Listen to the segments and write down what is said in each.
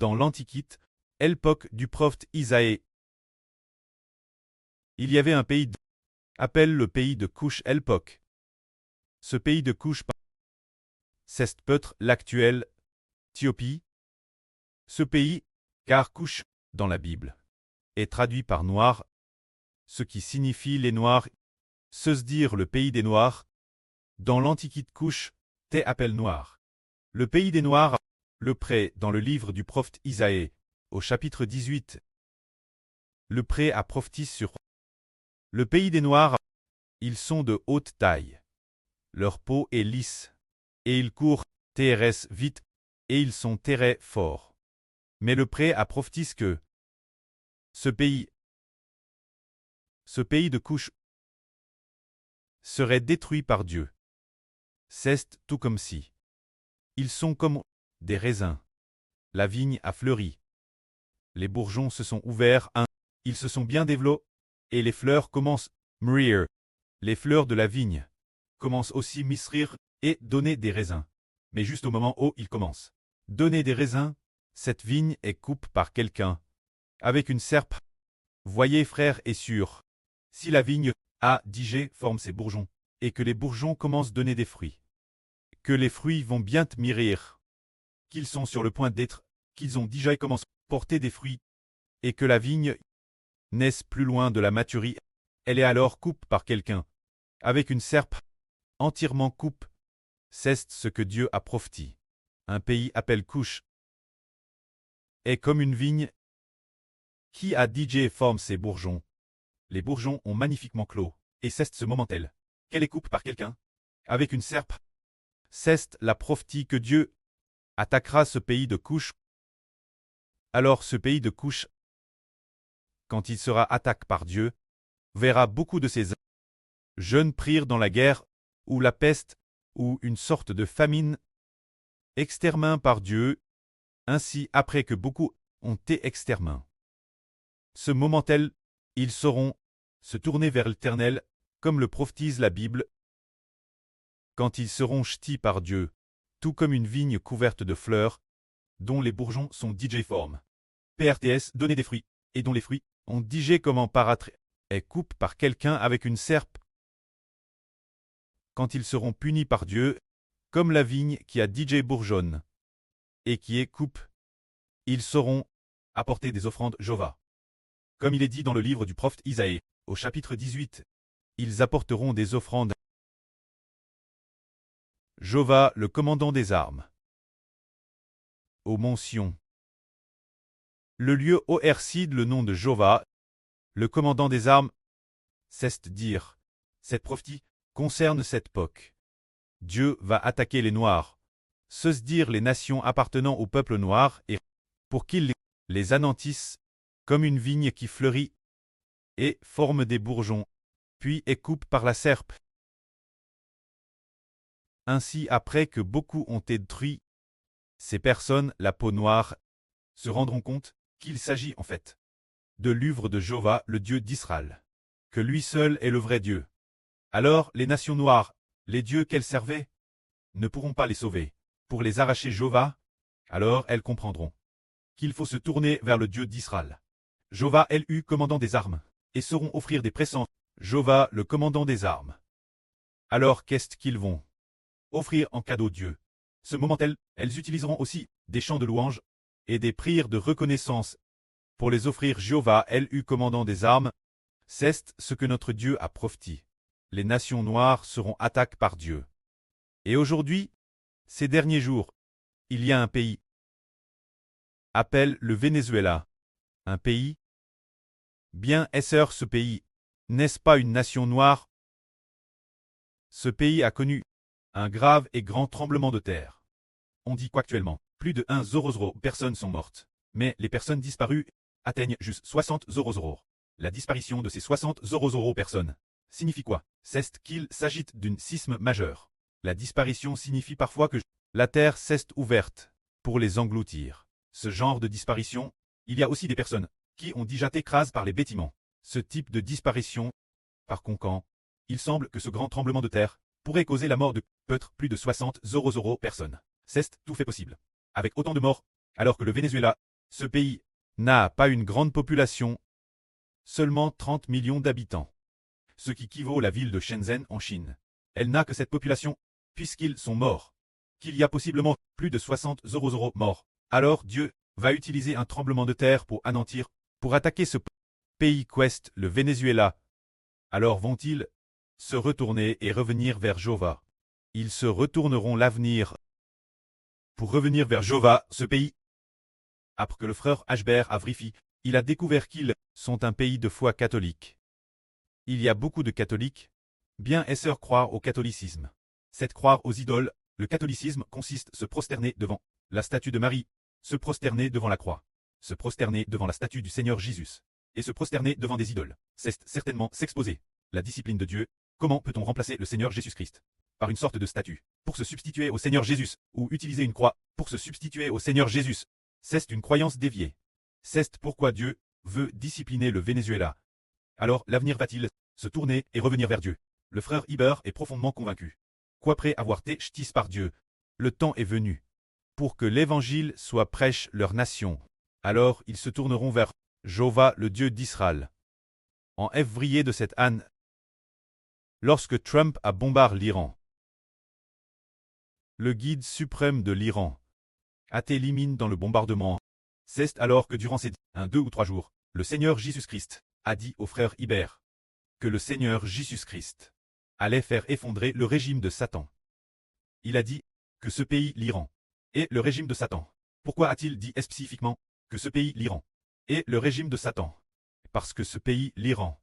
dans l'Antiquité, l'époque du prophète Isaïe. Il y avait un pays appelle le pays de Couche l'époque. Ce pays de Couche, c'est peut-être l'actuelle Éthiopie. Ce pays, car Couche, dans la Bible, est traduit par noir, ce qui signifie les Noirs, se dire le pays des Noirs. Dans l'Antiquité Couche, t'es appelle noir. Le pays des Noirs, le pré dans le livre du prophète Isaïe, au chapitre 18. Le pré a prophétisé sur le pays des Noirs. Ils sont de haute taille. Leur peau est lisse. Et ils courent, TRS vite, et ils sont très forts. Mais le pré a prophétisé que ce pays de Couche serait détruit par Dieu. C'est tout comme si. Ils sont comme des raisins. La vigne a fleuri. Les bourgeons se sont ouverts, ils se sont bien développés, et les fleurs commencent à mûrir. Les fleurs de la vigne commencent aussi à mûrir et donner des raisins. Mais juste au moment où ils commencent à donner des raisins, cette vigne est coupée par quelqu'un avec une serpe. Voyez frères et sœurs, si la vigne a digé forme ses bourgeons, et que les bourgeons commencent à donner des fruits, que les fruits vont bien mûrir, qu'ils sont sur le point d'être, qu'ils ont déjà commencé à porter des fruits, et que la vigne naisse plus loin de la maturité, elle est alors coupée par quelqu'un, avec une serpe, entièrement coupe. C'est ce que Dieu a prophétisé. Un pays appelle Couche est comme une vigne qui a DJ forme ses bourgeons. Les bourgeons ont magnifiquement clos, et c'est ce moment tel qu'elle est coupée par quelqu'un, avec une serpe. C'est la prophétie que Dieu attaquera ce pays de Couche. Alors ce pays de Couche, quand il sera attaqué par Dieu, verra beaucoup de ses jeunes périr dans la guerre, ou la peste, ou une sorte de famine, exterminés par Dieu, ainsi après que beaucoup ont été exterminés. Ce moment tel, ils sauront se tourner vers l'Éternel, comme le prophétise la Bible, quand ils seront ch'tis par Dieu, tout comme une vigne couverte de fleurs, dont les bourgeons sont DJ-formes. PRTS donner des fruits, et dont les fruits ont DJ comment paratre, est coupe par quelqu'un avec une serpe. Quand ils seront punis par Dieu, comme la vigne qui a DJ bourgeonne, et qui est coupe, ils sauront apporter des offrandes Jova. Comme il est dit dans le livre du prophète Isaïe, au chapitre 18, ils apporteront des offrandes. Jova, le commandant des armes. Au mont Sion. Le lieu ORCID, le nom de Jova, le commandant des armes, c'est dire. Cette prophétie concerne cette époque. Dieu va attaquer les Noirs, se dire les nations appartenant au peuple noir, et pour qu'ils les anéantissent, comme une vigne qui fleurit et forme des bourgeons, puis est coupée par la serpe. Ainsi, après que beaucoup ont été détruits, ces personnes, la peau noire, se rendront compte qu'il s'agit en fait de l'œuvre de Jéhovah, le Dieu d'Israël, que lui seul est le vrai Dieu. Alors les nations noires, les dieux qu'elles servaient, ne pourront pas les sauver. Pour les arracher Jéhovah, alors elles comprendront qu'il faut se tourner vers le Dieu d'Israël. Jéhovah LU, commandant des armes, et sauront offrir des présents. Jéhovah, le commandant des armes. Alors qu'est-ce qu'ils vont offrir en cadeau Dieu? Ce moment tel, elles utiliseront aussi des chants de louange et des prières de reconnaissance pour les offrir. Jéhovah LU, commandant des armes, c'est ce que notre Dieu a prophétisé. Les nations noires seront attaquées par Dieu. Et aujourd'hui, ces derniers jours, il y a un pays appelle le Venezuela. Un pays bien est-ce ce pays, n'est-ce pas une nation noire? Ce pays a connu un grave et grand tremblement de terre. On dit qu'actuellement, plus de 1,000 personnes sont mortes, mais les personnes disparues atteignent juste 60,000. La disparition de ces 60,000 personnes signifie quoi? C'est qu'il s'agit d'une sisme majeur. La disparition signifie parfois que la terre s'est ouverte pour les engloutir. Ce genre de disparition, il y a aussi des personnes qui ont déjà été écrasées par les bâtiments. Ce type de disparition, par conséquent, il semble que ce grand tremblement de terre pourrait causer la mort de peut-être plus de 60,000 personnes. C'est tout fait possible. Avec autant de morts, alors que le Venezuela Ce pays n'a pas une grande population, seulement 30 millions d'habitants, ce qui équivaut à la ville de Shenzhen en Chine. Elle n'a que cette population, puisqu'ils sont morts, qu'il y a possiblement plus de 60 morts. Alors Dieu va utiliser un tremblement de terre pour anéantir, pour attaquer ce pays qu'est le Venezuela. Alors vont-ils se retourner et revenir vers Jéhovah? Ils se retourneront l'avenir pour revenir vers Jéhovah, ce pays. Après que le frère Ashbert a vérifié, il a découvert qu'ils sont un pays de foi catholique. Il y a beaucoup de catholiques, bien et sœurs croire au catholicisme. C'est croire aux idoles. Le catholicisme consiste à se prosterner devant la statue de Marie, se prosterner devant la croix, se prosterner devant la statue du Seigneur Jésus, et se prosterner devant des idoles. C'est certainement s'exposer. La discipline de Dieu. Comment peut-on remplacer le Seigneur Jésus-Christ? Par une sorte de statue, pour se substituer au Seigneur Jésus, ou utiliser une croix, pour se substituer au Seigneur Jésus. C'est une croyance déviée. C'est pourquoi Dieu veut discipliner le Venezuela. Alors l'avenir va-t-il se tourner et revenir vers Dieu? Le frère Iber est profondément convaincu. Qu'après avoir été châtiés par Dieu, le temps est venu pour que l'évangile soit prêché leur nation. Alors ils se tourneront vers Jéhovah, le Dieu d'Israël. En février de cette année, lorsque Trump a bombardé l'Iran, le guide suprême de l'Iran a été éliminé dans le bombardement. C'est alors que durant ces 2 ou 3 jours, le Seigneur Jésus-Christ a dit au frère Iber que le Seigneur Jésus-Christ allait faire effondrer le régime de Satan. Il a dit que ce pays, l'Iran, est le régime de Satan. Pourquoi a-t-il dit spécifiquement que ce pays, l'Iran, est le régime de Satan? Parce que ce pays, l'Iran,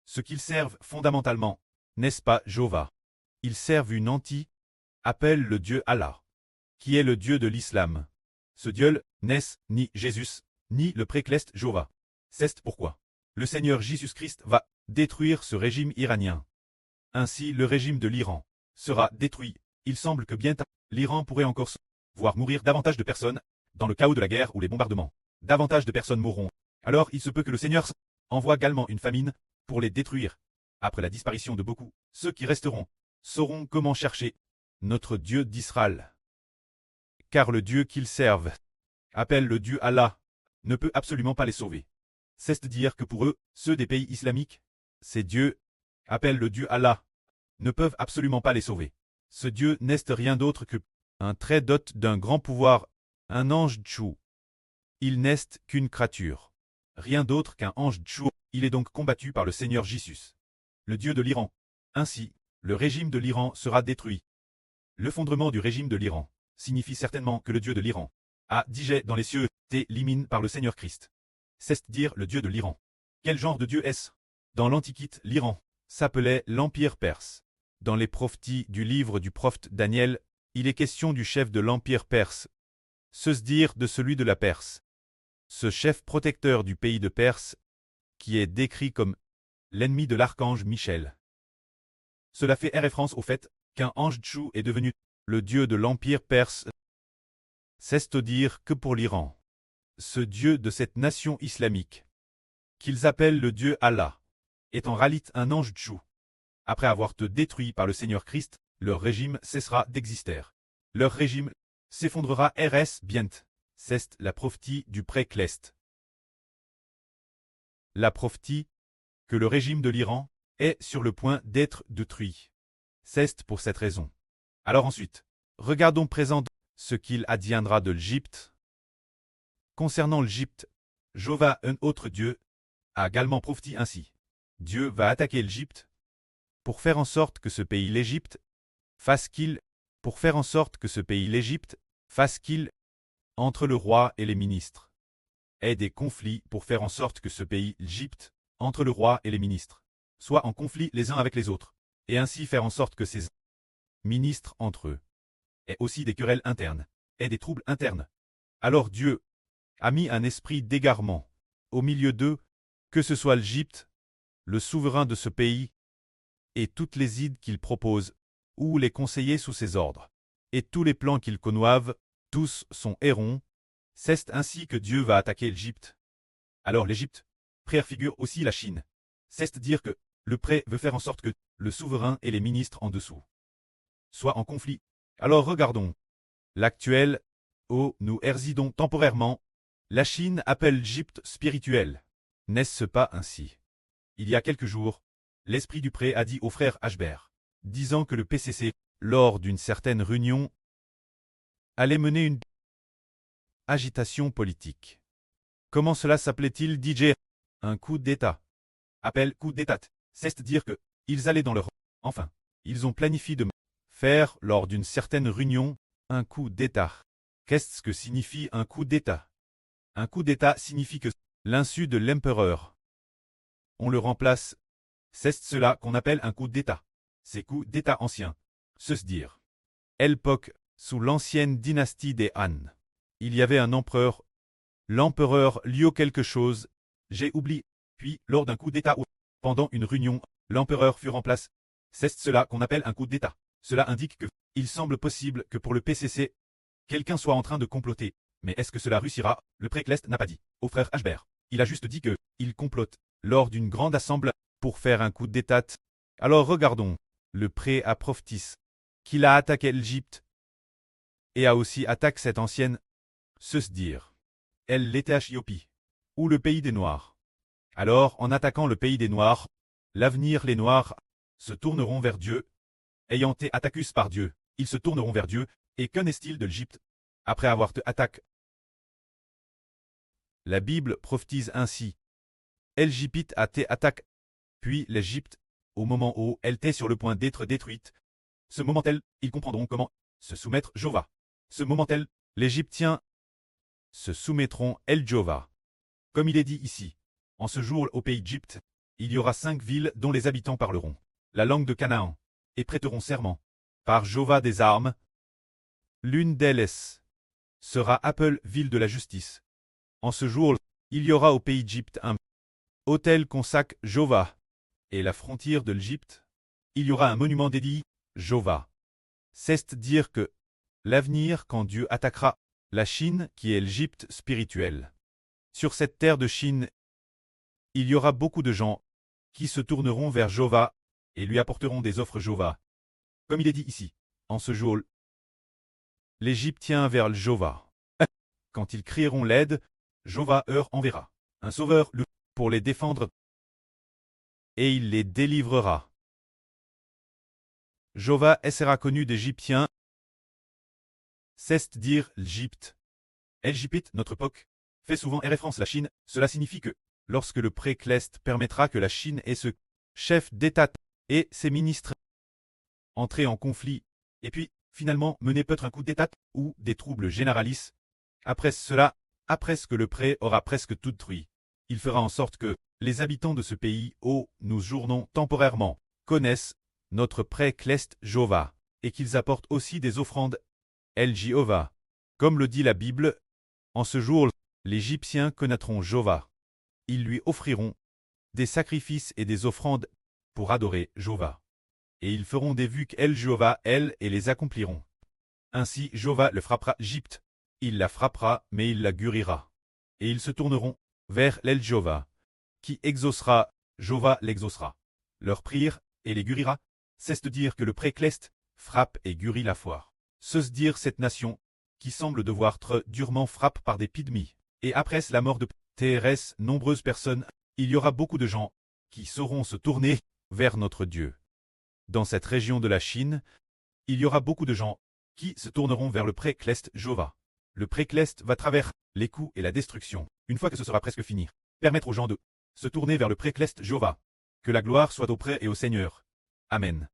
ce qu'ils servent fondamentalement, n'est-ce pas Jéhovah? Ils servent une appelle le Dieu Allah, qui est le Dieu de l'islam. Ce Dieu n'est ni Jésus, ni le précleste Jéhovah. C'est pourquoi le Seigneur Jésus-Christ va détruire ce régime iranien. Ainsi le régime de l'Iran sera détruit. Il semble que bientôt l'Iran pourrait encore voir mourir davantage de personnes dans le chaos de la guerre ou les bombardements. Davantage de personnes mourront. Alors il se peut que le Seigneur envoie également une famine pour les détruire. Après la disparition de beaucoup, ceux qui resteront sauront comment chercher notre Dieu d'Israël. Car le Dieu qu'ils servent, appelle le Dieu Allah, ne peut absolument pas les sauver. C'est-à-dire que pour eux, ceux des pays islamiques, ces dieux, appellent le Dieu Allah, ne peuvent absolument pas les sauver. Ce Dieu n'est rien d'autre que un trait d'hôte d'un grand pouvoir, un ange Tchou. Il n'est qu'une créature. Rien d'autre qu'un ange Tchou. Il est donc combattu par le Seigneur Jésus, le Dieu de l'Iran. Ainsi, le régime de l'Iran sera détruit. L'effondrement du régime de l'Iran signifie certainement que le Dieu de l'Iran a digé dans les cieux, été éliminé par le Seigneur Christ. C'est-à-dire le Dieu de l'Iran. Quel genre de Dieu est-ce? Dans l'Antiquité, l'Iran s'appelait l'Empire perse. Dans les prophéties du livre du prophète Daniel, il est question du chef de l'Empire perse, c'est-à-dire de celui de la Perse. Ce chef protecteur du pays de Perse, qui est décrit comme l'ennemi de l'archange Michel. Cela fait référence au fait qu'un ange Tchou est devenu le dieu de l'Empire perse. C'est-à-dire que pour l'Iran, ce dieu de cette nation islamique, qu'ils appellent le Dieu Allah, est en réalité un ange Tchou. Après avoir été détruit par le Seigneur Christ, leur régime cessera d'exister. Leur régime s'effondrera bientôt. C'est la prophétie du précleste. La prophétie que le régime de l'Iran est sur le point d'être détruit. C'est pour cette raison. Alors ensuite, regardons présent ce qu'il adviendra de l'Égypte. Concernant l'Égypte, Jéhovah, un autre Dieu, a également prophétisé ainsi. Dieu va attaquer l'Égypte pour faire en sorte que ce pays l'Égypte fasse qu'il entre le roi et les ministres. Ait des conflits pour faire en sorte que ce pays l'Égypte entre le roi et les ministres soient en conflit les uns avec les autres, et ainsi faire en sorte que ces ministres entre eux aient aussi des querelles internes, aient des troubles internes. Alors Dieu a mis un esprit d'égarement au milieu d'eux, que ce soit l'Égypte, le souverain de ce pays, et toutes les idées qu'il propose, ou les conseillers sous ses ordres, et tous les plans qu'il conçoive, tous sont errons. C'est ainsi que Dieu va attaquer l'Égypte. Alors l'Égypte préfigure aussi la Chine. C'est-à-dire que le pré veut faire en sorte que le souverain et les ministres en dessous soient en conflit. Alors regardons l'actuel, où nous résidons temporairement, La Chine appelle l'Égypte spirituelle. N'est-ce pas ainsi? Il y a quelques jours, l'esprit du pré a dit au frère Hbert, disant que le PCC, lors d'une certaine réunion, allait mener une agitation politique. Comment cela s'appelait-il, DJ? Un coup d'État. Appel coup d'État. C'est-à-dire que, ils allaient dans leur... Enfin, ils ont planifié de faire, lors d'une certaine réunion, un coup d'État. Qu'est-ce que signifie un coup d'État? Un coup d'État signifie que, l'insu de l'empereur, on le remplace. C'est cela qu'on appelle un coup d'État. Ces coups d'État anciens. Se dire. L'époque, sous l'ancienne dynastie des Han. Il y avait un empereur. L'empereur Liu quelque chose, j'ai oublié. Puis, lors d'un coup d'État ou pendant une réunion, l'empereur fut remplacé. C'est cela qu'on appelle un coup d'État. Cela indique que, il semble possible que pour le PCC, quelqu'un soit en train de comploter. Mais est-ce que cela réussira? Le Précleste n'a pas dit. Au frère Hbert. Il a juste dit que, il complote, lors d'une grande assemblée, pour faire un coup d'État. Alors regardons. Le pré a prophétisé qu'il a attaqué l'Égypte et a aussi attaqué cette ancienne, se dire. Elle l'Éthiopie, ou le pays des Noirs. Alors, en attaquant le pays des Noirs, l'avenir les Noirs se tourneront vers Dieu. Ayant été attaqués par Dieu, ils se tourneront vers Dieu, et qu'en est-il de l'Égypte après avoir été attaqué? La Bible prophétise ainsi. L'Égypte a été attaquée, puis l'Égypte, au moment où elle était sur le point d'être détruite. Ce moment-là, ils comprendront comment se soumettre Jéhovah. Ce moment-là, l'Égyptien se soumettront Jéhovah. Comme il est dit ici, en ce jour au pays d'Égypte, il y aura 5 villes dont les habitants parleront la langue de Canaan, et prêteront serment par Jéhovah des armes. L'une d'elles sera appelée ville de la justice. En ce jour, il y aura au pays d'Égypte un autel consacré Jéhovah, et la frontière de l'Égypte, il y aura un monument dédié Jéhovah. C'est dire que l'avenir quand Dieu attaquera la Chine qui est l'Égypte spirituelle. Sur cette terre de Chine, il y aura beaucoup de gens qui se tourneront vers Jéhovah et lui apporteront des offres Jéhovah. Comme il est dit ici, en ce jour, l'Égyptien vers le Jéhovah. Quand ils crieront l'aide, Jéhovah leur enverra un sauveur pour les défendre et il les délivrera. Jéhovah sera connu d'Égyptiens. C'est dire l'Égypte. L'Égypte, notre époque, fait souvent référence à la Chine. Cela signifie que, lorsque le Précleste permettra que la Chine et ce chef d'État et ses ministres entrer en conflit, et puis, finalement, mener peut-être un coup d'État ou des troubles généralistes. Après cela, après ce que le pré aura presque tout détruit, il fera en sorte que les habitants de ce pays, où nous journons temporairement, connaissent notre Précleste Jéhovah, et qu'ils apportent aussi des offrandes Jéhovah. Comme le dit la Bible, en ce jour, les Égyptiens connaîtront Jéhovah. Ils lui offriront des sacrifices et des offrandes pour adorer Jéhovah. Et ils feront des vues Jéhovah, et les accompliront. Ainsi Jéhovah le frappera Égypte. Il la frappera, mais il la guérira. Et ils se tourneront vers Jéhovah, qui exaucera, Jéhovah l'exaucera. Leur prière, et les guérira, c'est de dire que le Précleste frappe et guérit la foire. Se dire cette nation, qui semble devoir être durement frappe par des pygmies. Et après la mort de TRS, nombreuses personnes, il y aura beaucoup de gens qui sauront se tourner vers notre Dieu. Dans cette région de la Chine, il y aura beaucoup de gens qui se tourneront vers le Précleste Jéhovah. Le Précleste va travers les coups et la destruction, une fois que ce sera presque fini. Permettre aux gens de se tourner vers le Précleste Jéhovah. Que la gloire soit auprès et au Seigneur. Amen.